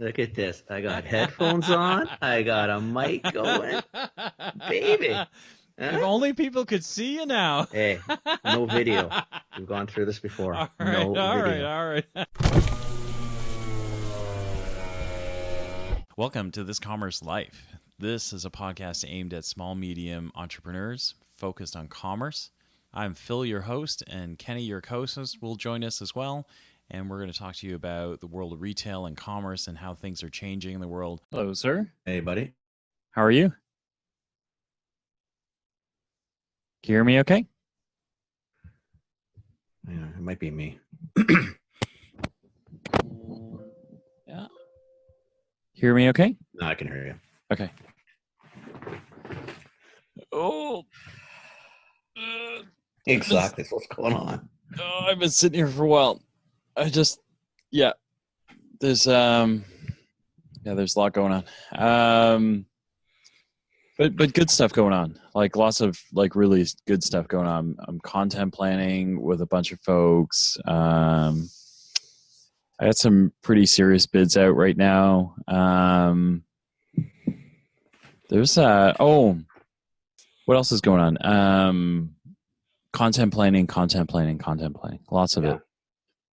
Look at this. I got headphones on. I got a mic going. Baby. If Huh? only people could see you now. Hey, no video. We've gone through this before. All right, No video. all right. Welcome to This Commerce Life. This is a podcast aimed at small, medium entrepreneurs focused on commerce. I'm Phil, your host, and Kenny, your co-host, will join us as well. And we're going to talk to you about the world of retail and commerce and how things are changing in the world. Hello, sir. Hey, buddy. How are you? Can you hear me okay? Yeah, it might be me. Yeah. Hear me okay? No, I can hear you. Okay. Oh. Exactly. What's going on? I've been sitting here for a while. There's there's a lot going on. But good stuff going on. Like lots of really good stuff going on. I'm content planning with a bunch of folks. I got some pretty serious bids out right now. There's what else is going on? Content planning. Lots of it.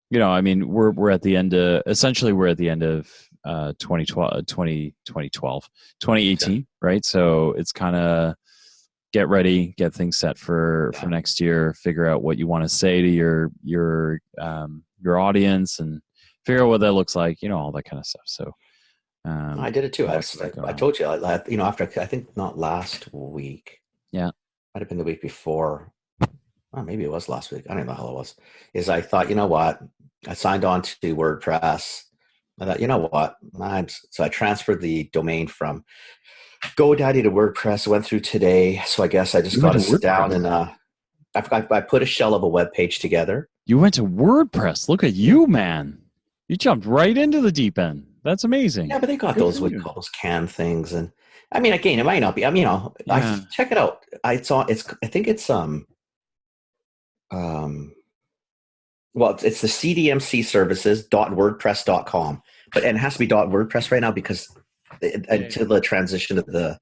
You know, I mean, we're at the end of 2018, right? So it's kind of get ready, get things set for next year, figure out what you want to say to your audience and figure out what that looks like, you know, all that kind of stuff. So I did it too. I told you, after, I think not last week. Yeah. Might have been the week before. Oh, maybe it was last week. I don't know how it was. I thought, you know what? I signed on to WordPress. I thought, you know what? So I transferred the domain from GoDaddy to WordPress. I went through today. So I guess I just got to sit down and I put a shell of a web page together. You went to WordPress. Look at you, man. You jumped right into the deep end. That's amazing. Yeah, but they got those canned things. And I mean, again, it might not be. I mean, I check it out. I think it's it's the CDMC services.wordpress.com, and it has to be .wordpress right now because until the transition of the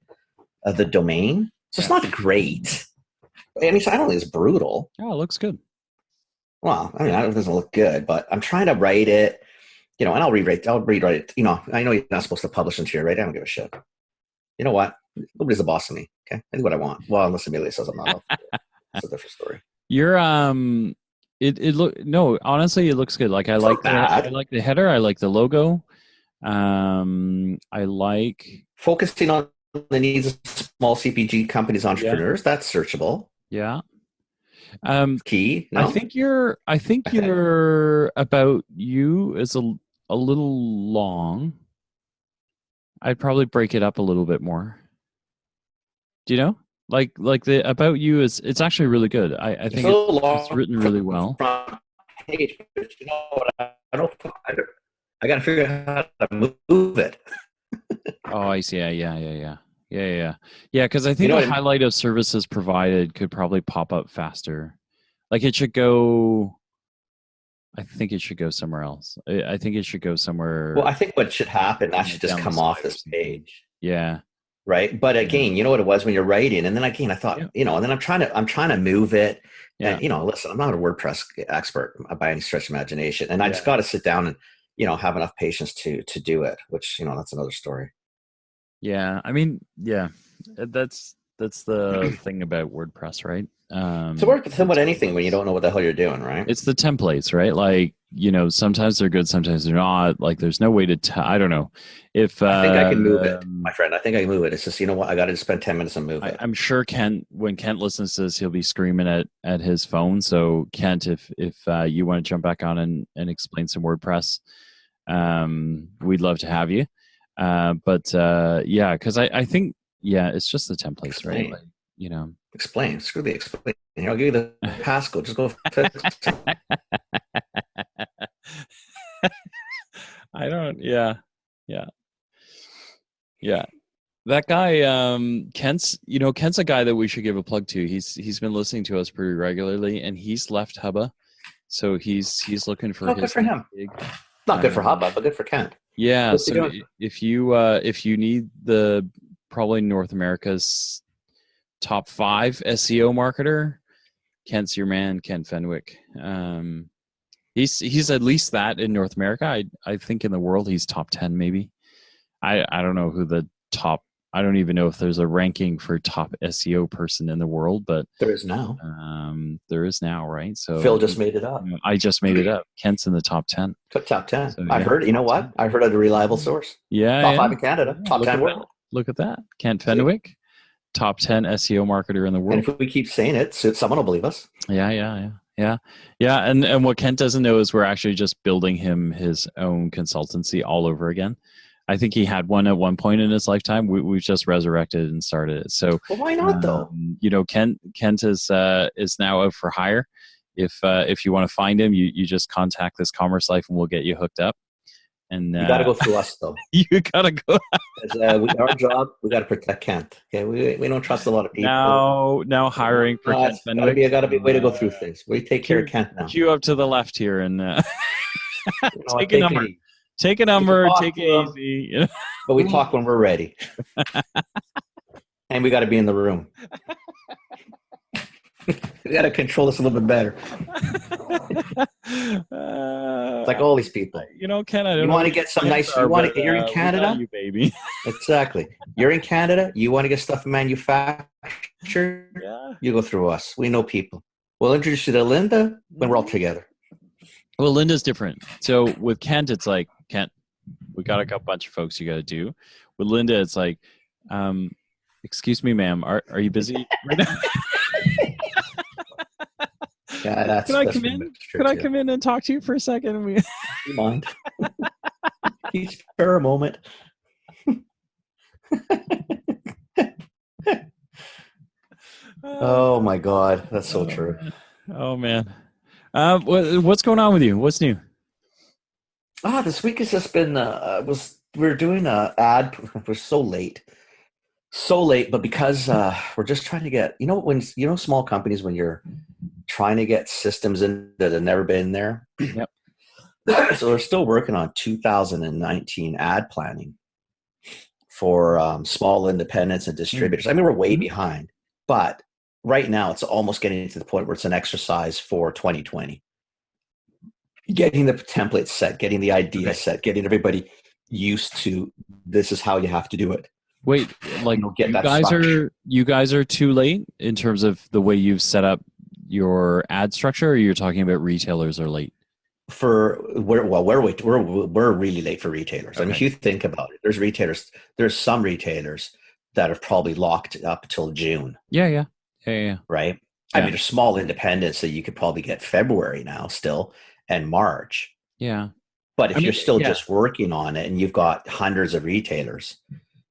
domain. So it's not great. I mean, so I don't think it's brutal. Oh, it looks good. Well, I mean, it doesn't look good, but I'm trying to write it, you know, and I'll rewrite it. You know, I know you're not supposed to publish into your, right? I don't give a shit. You know what? Nobody's the boss of me. Okay, I do what I want. Well, unless Amelia says I'm not. That's a different story. You're honestly it looks good. Like I like the header, I like the logo. I like focusing on the needs of small CPG companies, entrepreneurs. Yeah. That's searchable. Yeah. Key. No? I think your about you is a little long. I'd probably break it up a little bit more. Do you know? Like the about you it's actually really good. I think it's written really well. Page, but you know what? I got to figure out how to move it. Oh, I see. Yeah. Because I think the highlight of services provided could probably pop up faster. Like it should go. I think it should go somewhere else. I think it should go somewhere. Well, I think what should happen, that should just come off this page. Yeah. Right. But again, you know what it was when you're writing. And then again, I thought, you know, and then I'm trying to move it. Yeah. And, you know, listen, I'm not a WordPress expert by any stretch of imagination. And I just got to sit down and, you know, have enough patience to do it, which, you know, that's another story. Yeah. I mean, yeah, that's the thing about WordPress, right? To work with somewhat anything when you don't know what the hell you're doing, right? It's the templates, right? Like, you know, sometimes they're good, sometimes they're not. Like, there's no way to I don't know. If I think I can move it, my friend. I think I can move it. It's just, you know what? I got to spend 10 minutes and move it. I'm sure when Kent listens to this, he'll be screaming at his phone. So, Kent, if you want to jump back on and explain some WordPress, we'd love to have you. Because I think, it's just the templates, right? Like, you know. Explain. Screw the explain. Here, I'll give you the passcode. Just go fix it. I don't. Yeah. That guy, Kent's a guy that we should give a plug to. He's been listening to us pretty regularly, and he's left Hubba, so he's looking for. Good for him. Not good for Hubba, but good for Kent. Yeah. What's he So doing? if you need the probably North America's top 5 SEO marketer, Kent's your man, Kent Fenwick. He's at least that in North America. I think in the world he's top 10 maybe. I don't know who the top. I don't even know if there's a ranking for top SEO person in the world, but There is now. there is now, right? So Phil just made it up. I just made it up. Kent's in the top 10. Top 10. So, I yeah, heard. You know top what? 10. I heard at a reliable source. Yeah, Top yeah. 5 in Canada. Top Look 10 at world. that. Look at that. Kent Fenwick, top 10 SEO marketer in the world. And if we keep saying it, someone will believe us. Yeah. And what Kent doesn't know is we're actually just building him his own consultancy all over again. I think he had one at one point in his lifetime. We've just resurrected and started it. So, well, why not though? Kent is now out for hire. If you want to find him, you just contact this Commerce Life and we'll get you hooked up. And you got to go through us though. You gotta go. Our job, we got to protect Kent. Okay, we don't trust a lot of people. Now hiring for Kent Fenwick. Got to be a way to go through things. We take care of Kent now. Queue up to the left here and take a number. Take a number. Take it easy. But we talk when we're ready, and we got to be in the room. We got to control this a little bit better. Like all these people. Ken, I don't know. You want to get some nice. You're in Canada, you baby. Exactly. You're in Canada. You want to get stuff manufactured. Yeah. You go through us. We know people. We'll introduce you to Linda when we're all together. Well, Linda's different. So with Kent, it's like, Kent, we got a bunch of folks you got to do. With Linda, it's like, excuse me, ma'am, are you busy right now? Yeah, Can I come in? Could I come in and talk to you for a second? Do you mind? Can you spare a moment? Oh my God, that's so true. Oh man, what's going on with you? What's new? This week has just been we're doing an ad. We're so late, but because we're just trying to get small companies when you're trying to get systems in that have never been there. Yep. So we're still working on 2019 ad planning for small independents and distributors. I mean, we're way behind, but right now it's almost getting to the point where it's an exercise for 2020. Getting the template set, getting the idea set, getting everybody used to this is how you have to do it. Wait, like you guys are too late in terms of the way you've set up your ad structure, or you're talking about retailers are late? We're really late for retailers. Okay. I mean, if you think about it, there's some retailers that have probably locked up till June. Yeah. Right? Yeah. I mean, there's small independents that you could probably get February now still and March. Yeah. But if you're still just working on it and you've got hundreds of retailers,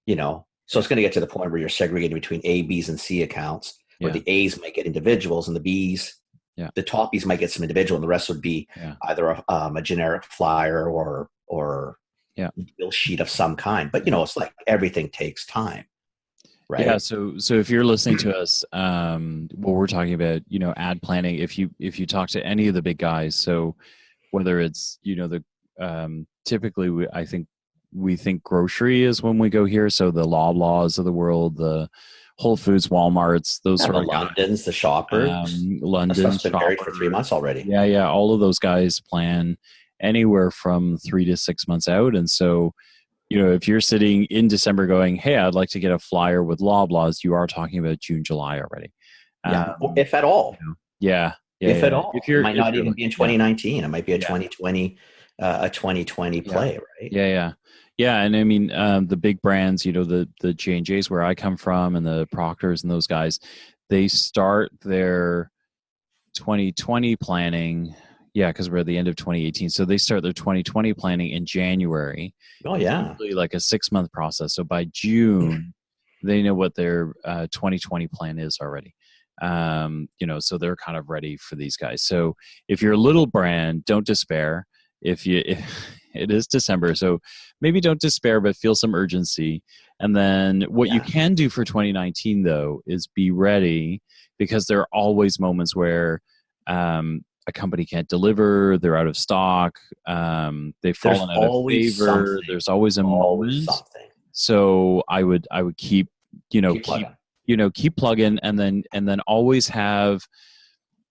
so it's going to get to the point where you're segregating between A, Bs, and C accounts, where the A's might get individuals and the Bs, the top Bs might get some individual, and the rest would be either a generic flyer or bill sheet of some kind. But it's like everything takes time, right? Yeah. So if you're listening to us, what we're talking about, ad planning. If you talk to any of the big guys, so whether it's typically we think grocery is when we go here. So the Loblaws of the world, the Whole Foods, Walmarts, those sort of London's, the Shoppers. London's been married for 3 months already. Yeah. All of those guys plan anywhere from 3 to 6 months out. And so, if you're sitting in December going, hey, I'd like to get a flyer with Loblaws, you are talking about June, July already. If at all. If at all. It might not even be in 2019. It might be a 2020 play, right? Yeah, and I mean the big brands, the J&Js where I come from, and the Proctors and those guys, they start their 2020 planning. Yeah, because we're at the end of 2018, so they start their 2020 planning in January. Oh yeah, it's usually like a 6-month process. So by June, they know what their 2020 plan is already. So they're kind of ready for these guys. So if you're a little brand, don't despair. If it is December, so maybe don't despair, but feel some urgency. And then what you can do for 2019 though is be ready, because there are always moments where a company can't deliver, they're out of stock, they've There's fallen out of always favor. something. There's always a Always moment. something. So I would keep, Keep plugging. keep plugging, and then always have.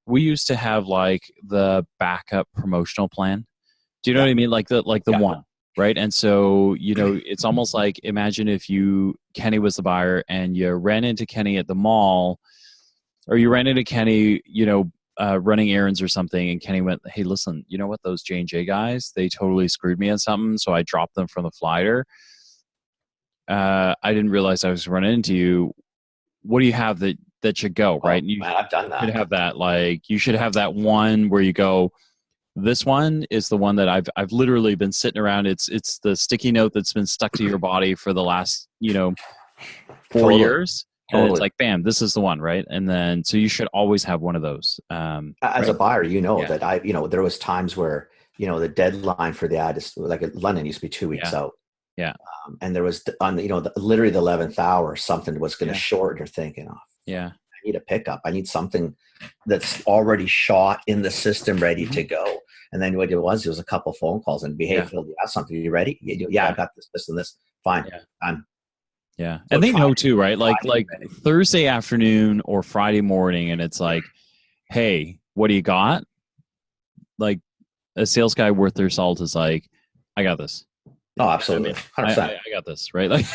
We used to have like the backup promotional plan. Do you know what I mean? Like the one, right? And so, it's almost like, imagine if Kenny was the buyer and you ran into Kenny at the mall, or you ran into Kenny, running errands or something, and Kenny went, "Hey, listen, you know what? Those J&J guys, they totally screwed me on something, so I dropped them from the flyer. I didn't realize I was running into you. What do you have that should go, right?" And Man, I've done that. should have that, you should have that one where you go, this one is the one that I've literally been sitting around. It's the sticky note that's been stuck to your body for the last, 4 years. And it's like, bam, this is the one, right? And then, so you should always have one of those. As a buyer, that there was times where, the deadline for the ad is like London used to be 2 weeks out. Yeah. And there was literally the 11th hour, something was going to short. You're thinking, I need a pickup. I need something that's already shot in the system, ready to go. And then what it was a couple phone calls and Phil, do you have something? Are you ready? I got this, and this. Fine. Yeah. And they know too, right? Like Thursday afternoon or Friday morning, and it's like, hey, what do you got? Like, a sales guy worth their salt is like, I got this. Oh, absolutely. 100%. I got this, right? Like,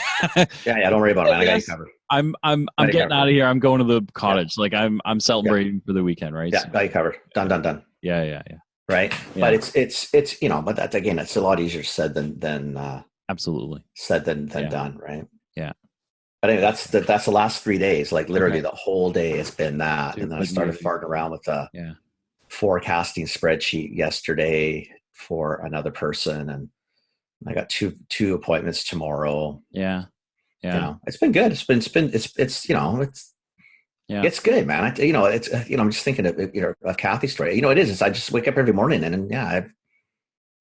don't worry about it, man. I got you covered. I'm getting out of here. I'm going to the cottage. Like, I'm celebrating for the weekend, right? Yeah, got you covered. Done. Yeah. Right. Yeah. But it's but that's, again, it's a lot easier said than absolutely said than done, right? Yeah. But anyway, that's the last 3 days. Like, literally the whole day it's been that. Dude, and then I started farting around with the forecasting spreadsheet yesterday for another person, and I got two appointments tomorrow. Yeah. It's been good. It's good, man. I'm just thinking of Kathy's story. It is. I just wake up every morning and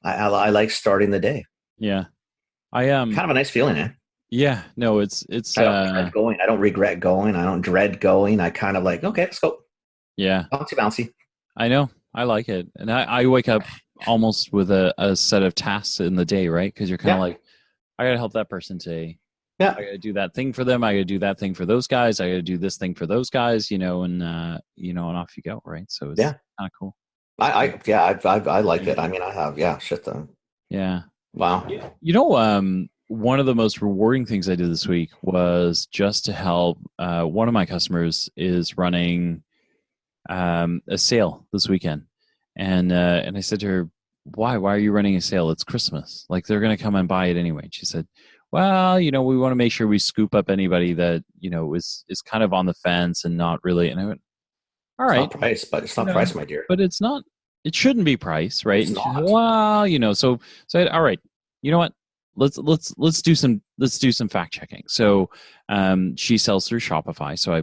I like starting the day. Yeah. Kind of a nice feeling, eh? Yeah. No, it's I don't dread going. I don't regret going. I don't dread going. I kind of like, okay, let's go. Yeah. Bouncy. I know. I like it. And I wake up almost with a set of tasks in the day, right? Because you're kind of like, I got to help that person today. Yeah. I got to do that thing for them. I got to do that thing for those guys. I got to do this thing for those guys, and off you go, right? So it's kind of cool. I like it. I mean, I have, shit though. Yeah. Wow. One of the most rewarding things I did this week was just to help. One of my customers is running a sale this weekend. And I said to her, why are you running a sale? It's Christmas. Like, they're going to come and buy it anyway. And she said, well, we want to make sure we scoop up anybody that, is kind of on the fence and not really. And I went, all right. It's not price, but it's not price, my dear. But it's not, it shouldn't be price, right? It's and not. Said, well, so I said, all right, you know what? Let's do some fact checking. So she sells through Shopify. So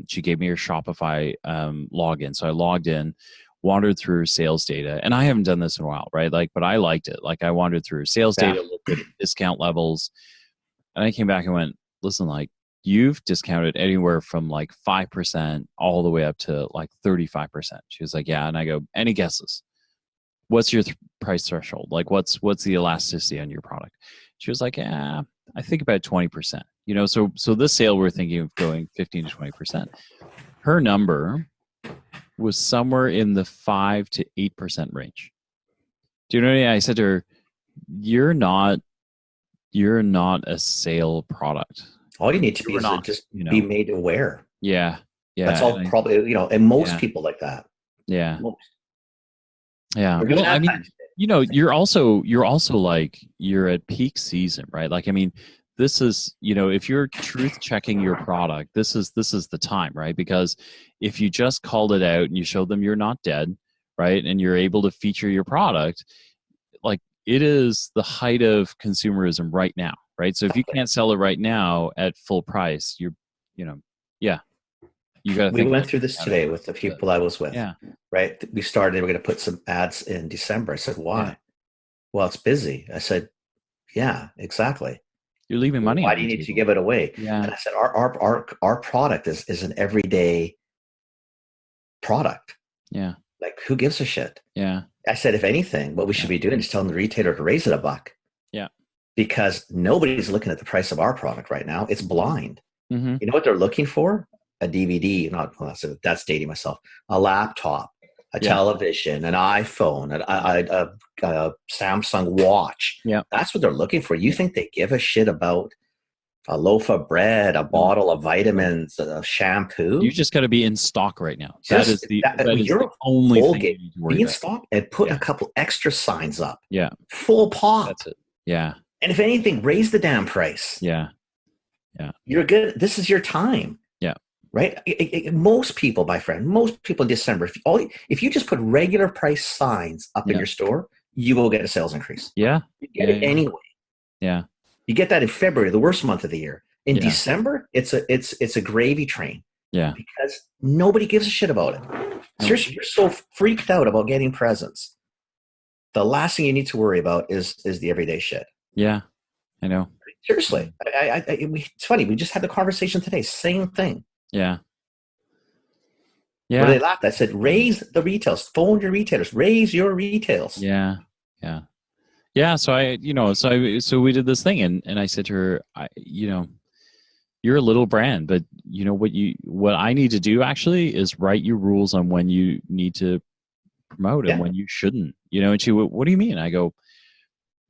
she gave me her Shopify login. So I logged in, wandered through her sales data, and I haven't done this in a while, right? Like, but I liked it. Like, I wandered through her sales data, looked at discount levels, and I came back and went, listen, like, you've discounted anywhere from like 5% all the way up to like 35%. She was like, yeah. And I go, any guesses? What's your price threshold? Like, what's the elasticity on your product? She was like, yeah, I think about 20%. So this sale, we're thinking of going 15 to 20%. Her number was somewhere in the 5 to 8% range. Do you know what I mean? I said to her, you're not a sale product. All you need to be is just be made aware. Yeah. That's all probably, and most people like that. Yeah. Most. Yeah. Well, I mean, you're also like, you're at peak season, right? Like, I mean, this is, if you're truth checking your product, this is the time, right? Because if you just called it out and you showed them you're not dead, right? And you're able to feature your product, like, it is the height of consumerism right now, right? So if you can't sell it right now at full price, you got to We went through this today with the people I was with, right? We started, we're going to put some ads in December. I said, why? Yeah. Well, it's busy. I said, yeah, exactly. You're leaving money. Why do you need to give it away? Yeah. And I said, our product is an everyday product. Yeah. Like, who gives a shit? Yeah. I said, if anything, what we should be doing is telling the retailer to raise it $1. Yeah. Because nobody's looking at the price of our product right now. It's blind. Mm-hmm. You know what they're looking for? A DVD, not well, that's dating myself. A laptop, a television, an iPhone, a Samsung watch. Yeah. That's what they're looking for. You think they give a shit about a loaf of bread, a bottle of vitamins, a shampoo? You just got to be in stock right now. Just, that is the only thing you need to worry be in about. stock and put a couple extra signs up. Yeah. Full pop. That's it. Yeah. And if anything, raise the damn price. Yeah. Yeah. You're good. This is your time. Yeah. Right. Most people, my friend, most people in December, if you just put regular price signs up in your store, you will get a sales increase. Yeah. You get it anyway. Yeah. You get that in February, the worst month of the year. In December, it's a gravy train. Yeah. Because nobody gives a shit about it. Seriously, you're so freaked out about getting presents. The last thing you need to worry about is the everyday shit. Yeah. I know. Seriously. It's funny. We just had the conversation today. Same thing. Yeah. Yeah. Where they laughed. I said, raise the retails. Phone your retailers. Raise your retails. Yeah. Yeah. Yeah. So so we did this thing and I said to her, you're a little brand, but you know what I need to do actually is write you rules on when you need to promote and when you shouldn't, and she, what do you mean? I go,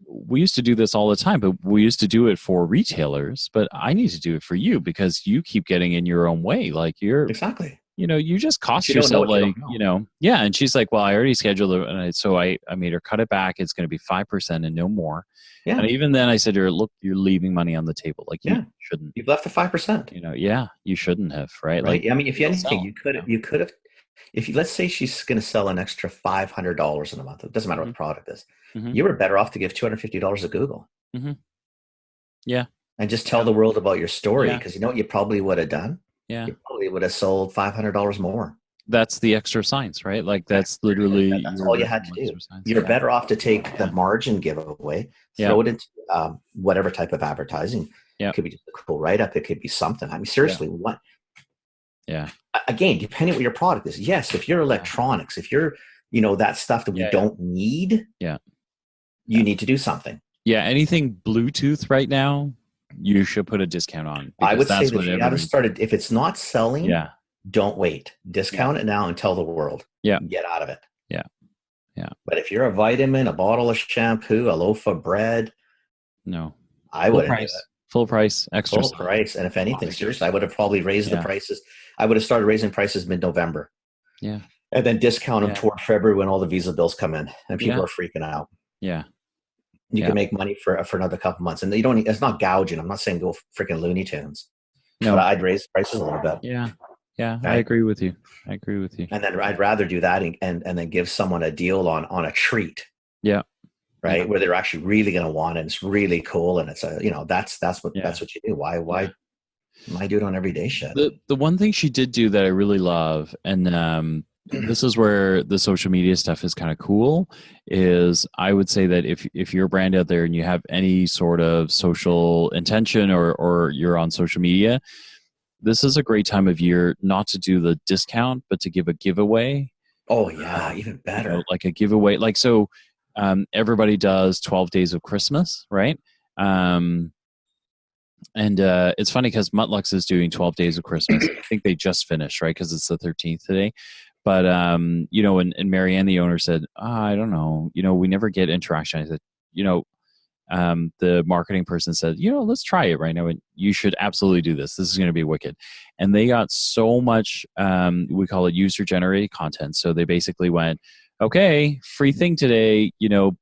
we used to do this all the time, but we used to do it for retailers, but I need to do it for you because you keep getting in your own way. Like exactly. You just cost yourself yeah. And she's like, well, I already scheduled it. And so I made her cut it back. It's going to be 5% and no more. Yeah. And even then I said to her, look, you're leaving money on the table. Like you shouldn't. You've left the 5%. You shouldn't have, right? Like, I mean, if you anything, you could have, let's say she's going to sell an extra $500 in a month. It doesn't matter what the product is. Mm-hmm. You were better off to give $250 to Google. Mm-hmm. Yeah. And just tell the world about your story. Because you know what you probably would have done? Yeah. You probably would have sold $500 more. That's the extra signs, right? Like that's literally that's all you had to do. You're better off to take the margin giveaway, throw it into whatever type of advertising. It could be just a cool write-up. It could be something. I mean, seriously, what? Yeah. Again, depending what your product is. Yes, if you're electronics, if you're, that stuff that we don't need, you need to do something. Yeah, anything Bluetooth right now, you should put a discount on. I would say that if you haven't started, if it's not selling, don't wait. Discount it now and tell the world. Yeah. Get out of it. Yeah. Yeah. But if you're a vitamin, a bottle of shampoo, a loaf of bread, no. I wouldn't do it. Full price, extra full price. And if anything, seriously, I would have probably raised the prices. I would have started raising prices mid-November. Yeah. And then discount them toward February when all the Visa bills come in and people are freaking out. Yeah. You can make money for another couple months. And you don't, it's not gouging. I'm not saying go freaking Looney Tunes. No. But I'd raise prices a little bit. Yeah. Yeah. Right? I agree with you. And then I'd rather do that and then give someone a deal on a treat. Yeah. Right. Where they're actually really going to want it. And it's really cool. And it's that's what you do. Why do it on everyday shit? The one thing she did do that I really love, and this is where the social media stuff is kind of cool, is I would say that if you're a brand out there and you have any sort of social intention or you're on social media, this is a great time of year not to do the discount, but to give a giveaway. Oh yeah, even better. Like a giveaway. Like, so everybody does 12 days of Christmas, right? And it's funny because Mutlux is doing 12 days of Christmas. I think they just finished, right? Because it's the 13th today. But, and Marianne, the owner, said, I don't know, we never get interaction. I said, the marketing person said, let's try it right now. And you should absolutely do this. This is going to be wicked. And they got so much, we call it user-generated content. So they basically went, okay, free thing today,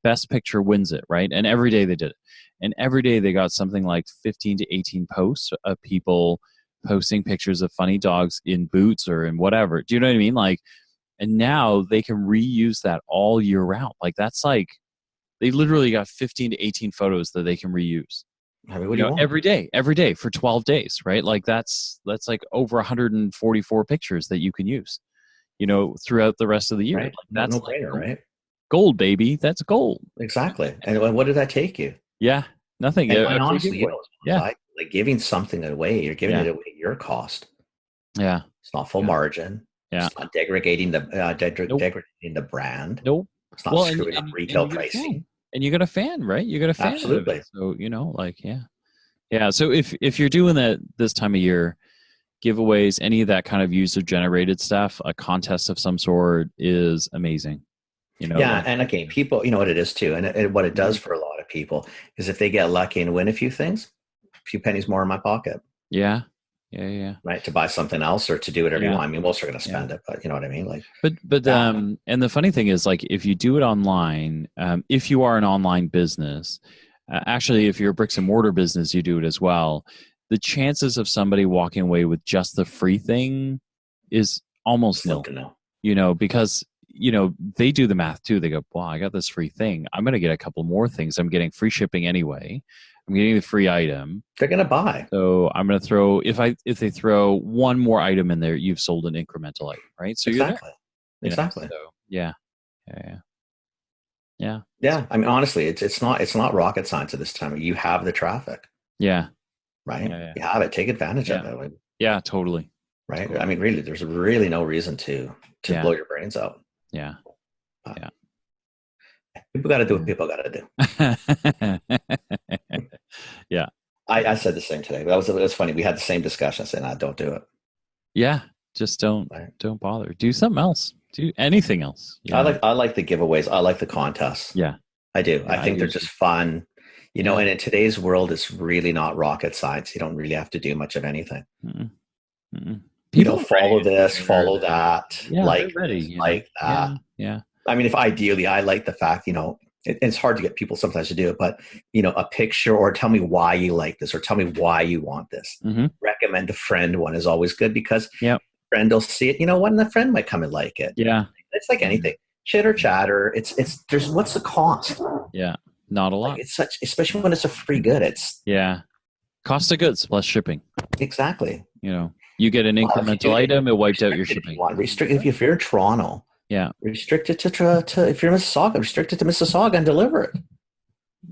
best picture wins it, right? And every day they did it. And every day they got something like 15 to 18 posts of people posting pictures of funny dogs in boots or in whatever. Do you know what I mean? Like, and now they can reuse that all year round. Like, that's like, they literally got 15 to 18 photos that they can reuse. I mean, every day for 12 days, right? Like that's like over 144 pictures that you can use, throughout the rest of the year. Right. Like, that's no brainer, right? Gold, baby. That's gold. Exactly. And what did that take you? Yeah, nothing. And honestly, like giving something away, you're giving it away at your cost. Yeah. It's not full margin. Yeah. It's not degrading the Nope. degrading the brand. Nope. It's not Well, screwing up and retail you get a fan, pricing. and you get a fan, right? You get a fan out of it. Absolutely. So like, yeah, yeah. So if you're doing that this time of year, giveaways, any of that kind of user generated stuff, a contest of some sort is amazing. Yeah, Like, and again, people, you know what it is too, and what it does for a lot of people is if they get lucky and win a few things, a few pennies more in my pocket. yeah, yeah, Right, to buy something else or to do whatever you yeah, want. I mean, most are going to yeah. spend it, but you know what I mean. Like, But yeah, and the funny thing is, like, if you do it online, if you are an online business, actually, if you're a bricks and mortar business, you do it as well. The chances of somebody walking away with just the free thing is almost slim nil. to know. Because they do the math too. They go, "Wow, I got this free thing. I'm going to get a couple more things. I'm getting free shipping anyway. I'm getting the free item. They're going to buy. So I'm going to throw if they throw one more item in there, you've sold an incremental item, right? So you're there. Exactly. So yeah, yeah. Yeah. I mean, honestly, it's not rocket science at this time. You have the traffic, Yeah. right? Yeah. You have it. Take advantage of it. Like, Yeah, totally. right. Totally. I mean, really, there's really no reason to blow your brains out. Yeah. Yeah. People got to do what people got to do. Yeah. I said the same today. It was funny. We had the same discussion. I said, "Nah, don't do it." Yeah. Just don't bother. Do something else. Do anything else. I like the giveaways. I like the contests. Yeah. I do. Yeah, I think they're just fun. And in today's world, it's really not rocket science. You don't really have to do much of anything. People follow this, follow that, like that. Yeah. I mean, if ideally, I like the fact, it's hard to get people sometimes to do it, but, a picture or tell me why you like this or tell me why you want this. Recommend a friend one is always good because friend will see it, and the friend might come and like it. Yeah. It's like anything. Chitter chatter. There's what's the cost? Yeah. Not a lot. Like especially when it's a free good. Cost of goods plus shipping. Exactly. You get an incremental item, it wipes out your shipping. If you're in Toronto, restrict it to if you're in Mississauga, restrict it to Mississauga and deliver it.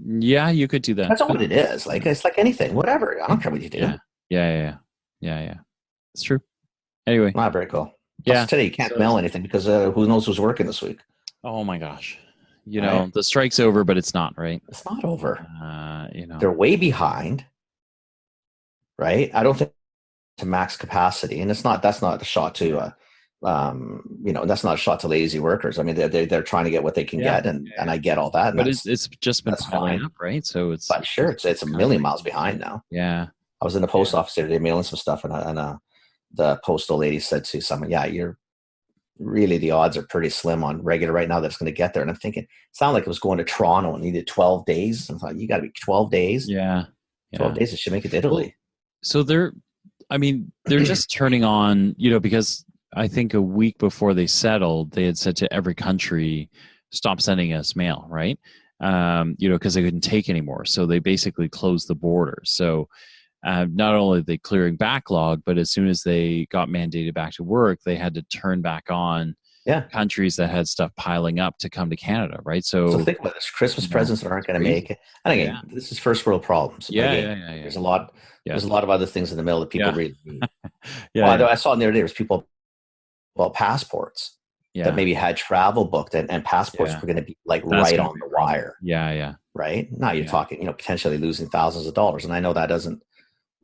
Yeah, you could do that. That's not what it is. Like it's like anything, whatever. I don't care what you do. Yeah. It's true. Anyway. Very cool. Yeah. Plus today you can't mail anything because who knows who's working this week. Oh my gosh. The strike's over, but it's not, right? It's not over. They're way behind. Right? I don't think to max capacity. And that's not a shot to that's not a shot to lazy workers. I mean, they're trying to get what they can get, and I get all that. But it's just been piling up, right? So it's it's a million miles behind now. Yeah. I was in the post office today mailing some stuff, and the postal lady said to someone, you're really, the odds are pretty slim on regular right now that's going to get there. And I'm thinking, it sounded like it was going to Toronto and needed 12 days. I thought, you got to be 12 days. Yeah. 12 days, it should make it to Italy. So they're just turning on, because I think a week before they settled, they had said to every country, stop sending us mail, right? Because they couldn't take anymore. So they basically closed the border. So not only are they clearing backlog, but as soon as they got mandated back to work, they had to turn back on countries that had stuff piling up to come to Canada, right? So think about this: Christmas presents that aren't going to make it. And again, this is first world problems. There's a lot. There's a lot of other things in the middle that people really need. I saw the other day, there was people about passports that maybe had travel booked and passports were going to be like right on the wire. Right now, you're talking, potentially losing thousands of dollars, and I know that doesn't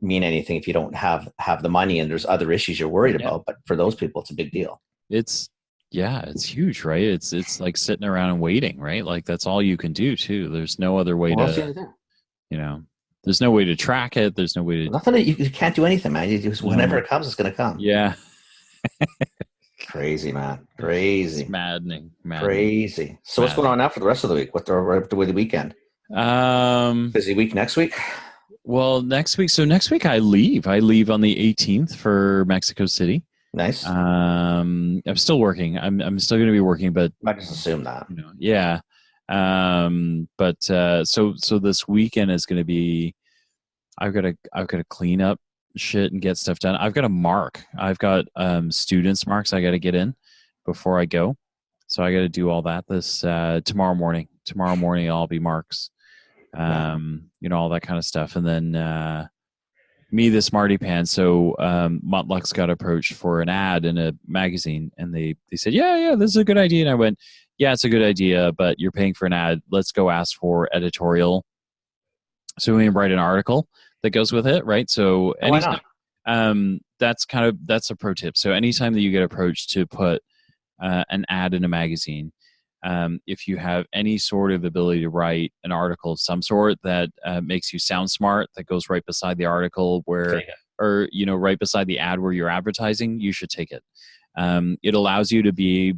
mean anything if you don't have the money and there's other issues you're worried about, but for those people it's a big deal. It's huge, right? It's like sitting around and waiting, right? Like that's all you can do too. There's no other way there's no way to track it. There's no way to nothing. You can't do anything, man. You just whenever it comes, it's going to come. Crazy, man. Crazy. It's maddening. Crazy. So what's going on now for the rest of the week? What's the weekend? Busy week next week? Well, next week. So next week I leave. I leave on the 18th for Mexico City. Nice. I'm still working. I'm still going to be working, but I just assume that. So this weekend is going to be. I've got to clean up shit and get stuff done. I've got students marks I got to get in before I go, so I got to do all that this tomorrow morning. Tomorrow morning I'll be marks. All that kind of stuff, and then me, the smarty pants. So Mutlux got approached for an ad in a magazine, and they said, yeah, this is a good idea. And I went, yeah, it's a good idea, but you're paying for an ad. Let's go ask for editorial. So we write an article that goes with it, right? So Why not? that's a pro tip. So anytime that you get approached to put an ad in a magazine, if you have any sort of ability to write an article of some sort that makes you sound smart, that goes right beside the article or right beside the ad where you're advertising, you should take it. It allows you to be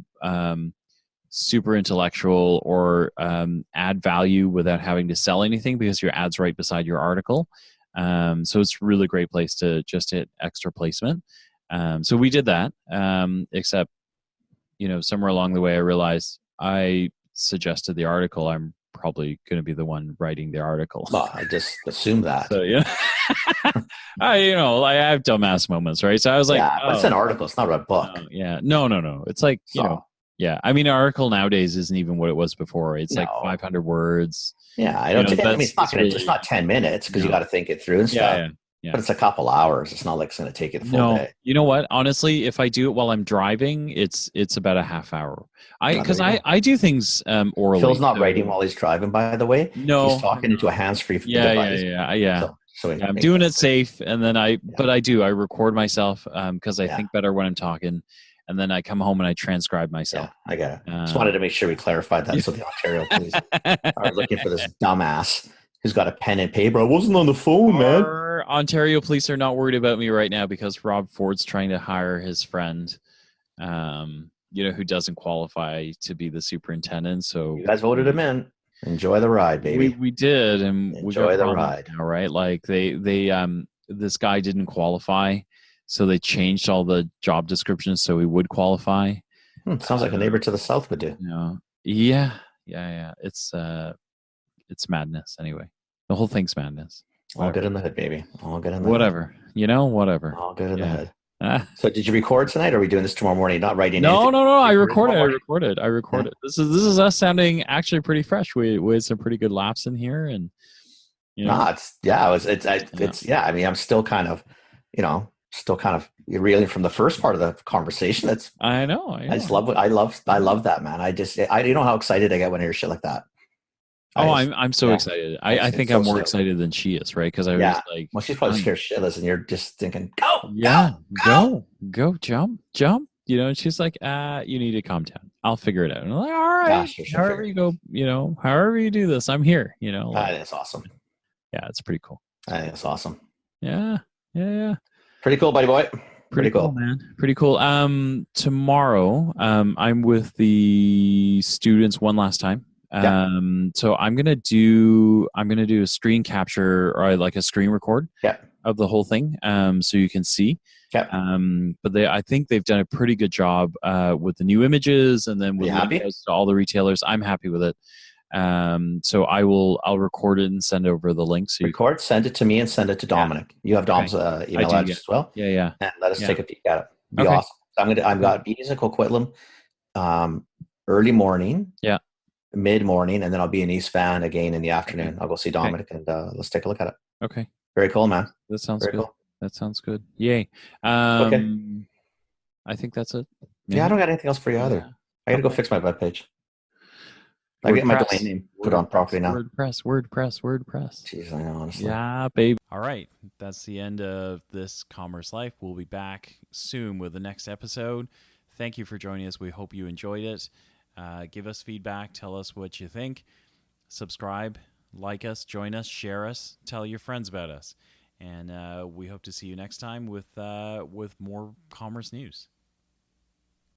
super intellectual or add value without having to sell anything because your ad's right beside your article. So it's a really great place to just hit extra placement. So we did that, except somewhere along the way I realized I suggested the article. I'm probably going to be the one writing the article. Well, I just assumed that. So I have dumbass moments, right? So I was like, but it's an article. It's not a book. No. It's like yeah. I mean, an article nowadays isn't even what it was before. It's like 500 words. Yeah, I don't. I mean, it's not 10 minutes because you got to think it through and stuff. Yeah. But it's a couple hours. It's not like it's going to take you the full day. You know what? Honestly, if I do it while I'm driving, it's about a half hour. Because I do things orally. Phil's not writing while he's driving, by the way. No, he's talking into a hands-free device. Yeah. So I'm doing it safe, and then I record myself because I think better when I'm talking, and then I come home and I transcribe myself. Yeah, I got it. Just wanted to make sure we clarified that so the Ontario police are looking for this dumbass who's got a pen and paper. I wasn't on the phone, man. Ontario police are not worried about me right now because Rob Ford's trying to hire his friend, who doesn't qualify to be the superintendent. So you guys voted him in. Enjoy the ride, baby. We did, and enjoy the ride. Now, right? Like they this guy didn't qualify, so they changed all the job descriptions so he would qualify. Sounds like a neighbor to the south would do. Yeah. It's madness. Anyway, the whole thing's madness. All good in the hood, baby. All good in the hood. Whatever. All good in the hood. So did you record tonight, or are we doing this tomorrow morning? Not writing anything? No. I recorded. This is us sounding actually pretty fresh. We had some pretty good laughs in here, and I mean, I'm still kind of, reeling from the first part of the conversation. I know. I just love I love that, man. I know how excited I get when I hear shit like that. I'm so excited. I think I'm more excited than she is, right? Because I was like, well, she's probably scared shitless, and you're just thinking, go, jump. And she's like, you need to calm down. I'll figure it out. And I'm like, all right, however you go, however you do this, I'm here. I think it's awesome. Yeah, it's pretty cool. I think it's awesome. Yeah. Pretty cool, buddy boy. Pretty cool, man. Pretty cool. Tomorrow, I'm with the students one last time. So I'm gonna do a screen capture or like a screen record of the whole thing, so you can see. But I think they've done a pretty good job with the new images, and then with to all the retailers. I'm happy with it. So I'll record it and send over the link. So send it to me and send it to Dominic. You have Dom's email address as well. Yeah. And let us take a peek at it. Be awesome. So I've got meetings in Coquitlam, early morning. Yeah. Mid-morning, and then I'll be in East Van again in the afternoon. I'll go see Dominic and let's take a look at it. Okay. Very cool, man. That sounds good. Cool. That sounds good. Yay. Okay. I think that's it. Yeah, I don't got anything else for you either. Yeah. I got to go fix my webpage. I get my domain name put on properly now. WordPress. Jeez, I know, honestly. Yeah, baby. All right. That's the end of this Commerce Life. We'll be back soon with the next episode. Thank you for joining us. We hope you enjoyed it. Give us feedback. Tell us what you think. Subscribe, like us, join us, share us, tell your friends about us. And we hope to see you next time with more commerce news.